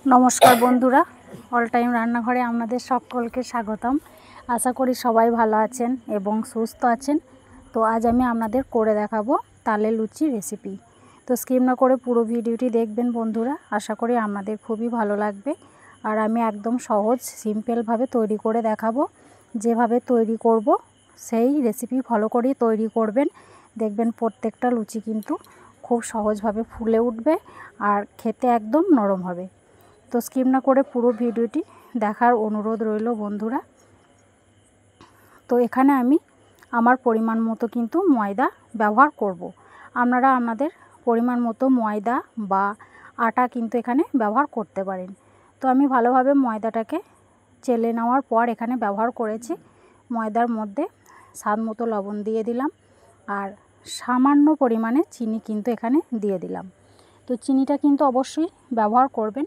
নমস্কার বন্ধুরা, all time রান্নাঘরে আপনাদের সকলকে স্বাগতম। আশা করি সবাই ভালো আছেন এবং সুস্থ আছেন। তো আজ আমি আপনাদের করে দেখাবো তালের লুচি রেসিপি। তো স্কিপ না করে পুরো ভিডিওটি দেখবেন বন্ধুরা, আশা করি আপনাদের খুবই ভালো লাগবে। আর আমি একদম সহজ সিম্পলভাবে তৈরি করে দেখাবো। যেভাবে তৈরি করব সেই রেসিপি ফলো করেই তৈরি করবেন, দেখবেন প্রত্যেকটা লুচি কিন্তু খুব সহজভাবে ফুলে উঠবে আর খেতে একদম নরম হবে। তো স্কিপ না করে পুরো ভিডিওটি দেখার অনুরোধ রইল বন্ধুরা। তো এখানে আমি আমার পরিমাণ মতো কিন্তু ময়দা ব্যবহার করব। আপনারা আপনাদের পরিমাণ মতো ময়দা বা আটা কিন্তু এখানে ব্যবহার করতে পারেন। তো আমি ভালোভাবে ময়দাটাকে চেলে নেওয়ার পর এখানে ব্যবহার করেছি। ময়দার মধ্যে স্বাদ মতো লবণ দিয়ে দিলাম আর সামান্য পরিমাণে চিনি কিন্তু এখানে দিয়ে দিলাম। তো চিনিটা কিন্তু অবশ্যই ব্যবহার করবেন।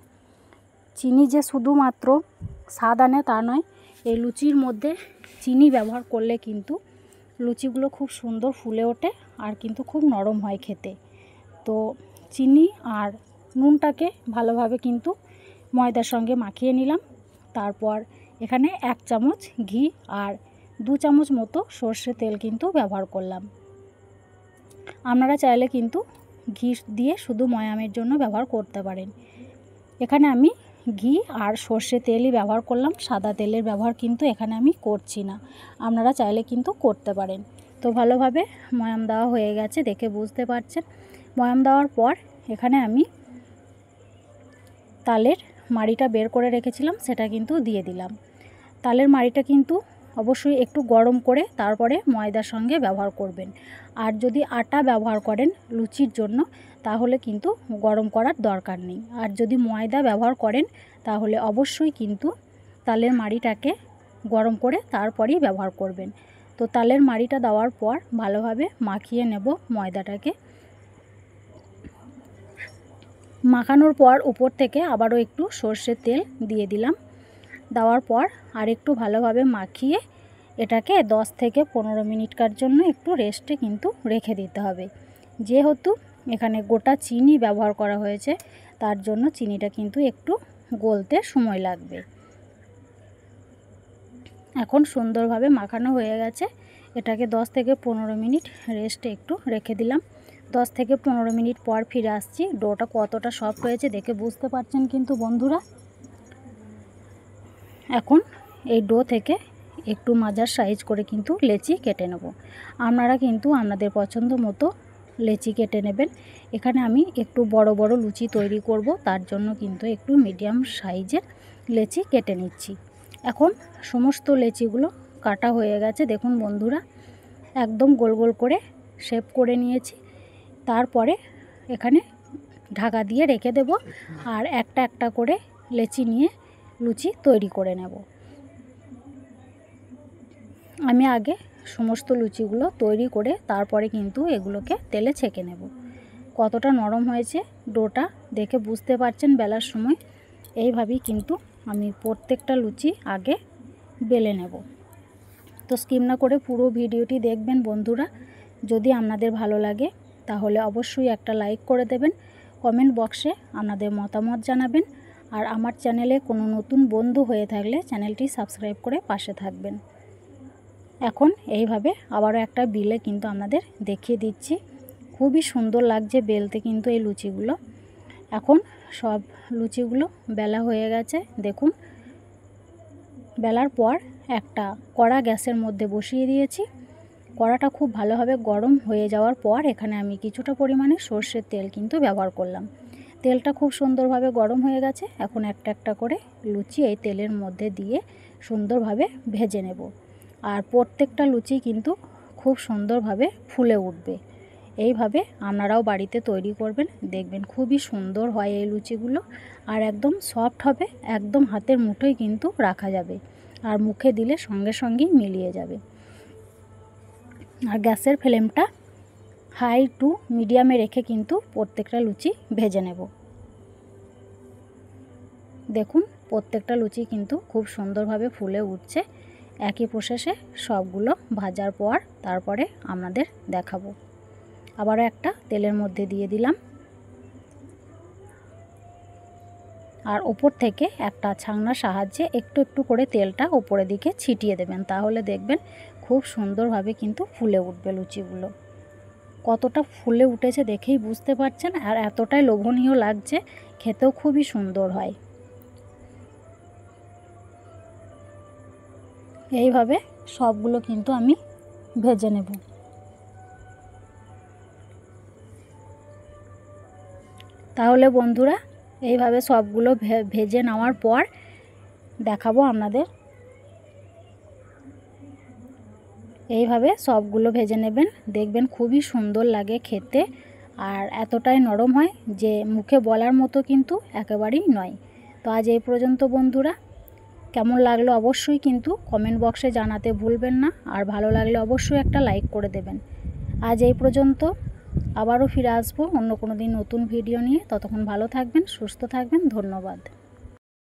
চিনি যে শুধুমাত্র স্বাদ আনে তা নয়, এই লুচির মধ্যে চিনি ব্যবহার করলে কিন্তু লুচিগুলো খুব সুন্দর ফুলে ওঠে আর কিন্তু খুব নরম হয় খেতে। তো চিনি আর নুনটাকে ভালোভাবে কিন্তু ময়দার সঙ্গে মাখিয়ে নিলাম। তারপর এখানে 1 চামচ ঘি আর 2 চামচ মতো সর্ষের তেল কিন্তু ব্যবহার করলাম। আপনারা চাইলে কিন্তু ঘি দিয়ে শুধু ময়ামের জন্য ব্যবহার করতে পারেন। এখানে আমি ঘি আর সর্ষে তেলই ব্যবহার করলাম, সাদা তেলের ব্যবহার কিন্তু এখানে আমি করছি না। আপনারা চাইলে কিন্তু করতে পারেন। তো ভালোভাবে ময়াম দেওয়া হয়ে গেছে, দেখে বুঝতে পারছেন। ময়াম দেওয়ার পর এখানে আমি তালের মাড়িটা বের করে রেখেছিলাম, সেটা কিন্তু দিয়ে দিলাম। তালের মাড়িটা কিন্তু অবশ্যই একটু গরম করে তারপরে ময়দার সঙ্গে ব্যবহার করবেন। আর যদি আটা ব্যবহার করেন লুচির জন্য তাহলে কিন্তু গরম করার দরকার নেই। আর যদি ময়দা ব্যবহার করেন তাহলে অবশ্যই কিন্তু তালের মাড়িটাকে গরম করে তারপরেই ব্যবহার করবেন। তো তালের মাড়িটা দেওয়ার পর ভালোভাবে মাখিয়ে নেব ময়দাটাকে। মাখানোর পর উপর থেকে আবারও একটু সর্ষের তেল দিয়ে দিলাম। দেওয়ার পর আর একটু ভালোভাবে মাখিয়ে এটাকে 10 থেকে 15 মিনিটকার জন্য একটু রেস্টে কিন্তু রেখে দিতে হবে। যেহেতু এখানে গোটা চিনি ব্যবহার করা হয়েছে তার জন্য চিনিটা কিন্তু একটু গলতে সময় লাগবে। এখন সুন্দরভাবে মাখানো হয়ে গেছে, এটাকে 10 থেকে 15 মিনিট রেস্টে একটু রেখে দিলাম। 10 থেকে 15 মিনিট পর ফিরে আসছি। ডোটা কতটা সফট হয়েছে দেখে বুঝতে পারছেন কিন্তু বন্ধুরা। এখন এই ডো থেকে একটু মাঝার সাইজ করে কিন্তু লেচি কেটে নেব। আপনারা কিন্তু আপনাদের পছন্দ মতো লেচি কেটে নেবেন। এখানে আমি একটু বড় বড় লুচি তৈরি করব, তার জন্য কিন্তু একটু মিডিয়াম সাইজের লেচি কেটে নিচ্ছি। এখন সমস্ত লেচিগুলো কাটা হয়ে গেছে, দেখুন বন্ধুরা একদম গোল গোল করে শেপ করে নিয়েছি। তারপরে এখানে ঢাকা দিয়ে রেখে দেব আর একটা একটা করে লেচি নিয়ে লুচি তৈরি করে নেব। আমি আগে সমস্ত লুচিগুলো তৈরি করে তারপরে কিন্তু এগুলোকে তেলে ছেঁকে নেব। কতটা নরম হয়েছে ডোটা দেখে বুঝতে পারছেন বেলার সময়। এইভাবেই কিন্তু আমি প্রত্যেকটা লুচি আগে বেলে নেব। তো স্কিপ না করে পুরো ভিডিওটি দেখবেন বন্ধুরা। যদি আপনাদের ভালো লাগে তাহলে অবশ্যই একটা লাইক করে দেবেন, কমেন্ট বক্সে আপনাদের মতামত জানাবেন। আর আমার চ্যানেলে কোনো নতুন বন্ধু হয়ে থাকলে চ্যানেলটি সাবস্ক্রাইব করে পাশে থাকবেন। এখন এইভাবে আবারও একটা বিলে কিন্তু আপনাদের দেখিয়ে দিচ্ছি। খুবই সুন্দর লাগছে বেলতে কিন্তু এই লুচিগুলো। এখন সব লুচিগুলো বেলা হয়ে গেছে, দেখুন। বেলার পর একটা কড়া গ্যাসের মধ্যে বসিয়ে দিয়েছি। কড়াটা খুব ভালোভাবে গরম হয়ে যাওয়ার পর এখানে আমি কিছুটা পরিমাণে সর্ষের তেল কিন্তু ব্যবহার করলাম। তেলটা খুব সুন্দরভাবে গরম হয়ে গেছে। এখন একটা একটা করে লুচি এই তেলের মধ্যে দিয়ে সুন্দরভাবে ভেজে নেব। আর প্রত্যেকটা লুচি কিন্তু খুব সুন্দরভাবে ফুলে উঠবে। এইভাবে আপনারাও বাড়িতে তৈরি করবেন, দেখবেন খুবই সুন্দর হয় এই লুচিগুলো। আর একদম সফট হবে, একদম হাতের মুঠোয় কিন্তু রাখা যাবে আর মুখে দিলে সঙ্গে সঙ্গেই মিলিয়ে যাবে। আর গ্যাসের ফ্লেমটা হাই টু মিডিয়ামে রেখে কিন্তু প্রত্যেকটা লুচি ভেজে নেব। দেখুন প্রত্যেকটা লুচি কিন্তু খুব সুন্দরভাবে ফুলে উঠছে। একই প্রসেসে সবগুলো ভাজার পর তারপরে আপনাদের দেখাবো। আবারও একটা তেলের মধ্যে দিয়ে দিলাম। আর ওপর থেকে একটা ছাকনার সাহায্যে একটু একটু করে তেলটা ওপরের দিকে ছিটিয়ে দেবেন, তাহলে দেখবেন খুব সুন্দরভাবে কিন্তু ফুলে উঠবে লুচিগুলো। কতটা ফুলে উঠেছে দেখেই বুঝতে পারছেন, আর এতটাই লোভনীয় লাগছে, খেতেও খুবই সুন্দর হয়। এইভাবে সবগুলো কিন্তু আমি ভেজে নেব। তাহলে বন্ধুরা এইভাবে সবগুলো ভেজে নেওয়ার পর দেখাবো আপনাদের। এইভাবে সবগুলো ভেজে নেবেন, দেখবেন খুবই সুন্দর লাগে খেতে, আর এতটাই নরম হয় যে মুখে বলার মতো কিন্তু একেবারেই নয়। তো আজ এই পর্যন্ত বন্ধুরা, কেমন লাগলো অবশ্যই কিন্তু কমেন্ট বক্সে জানাতে ভুলবেন না, আর ভালো লাগলে অবশ্যই একটা লাইক করে দেবেন। আজ এই পর্যন্ত, আবারও ফিরে আসবো অন্য কোনো দিন নতুন ভিডিও নিয়ে। ততক্ষণ ভালো থাকবেন, সুস্থ থাকবেন, ধন্যবাদ।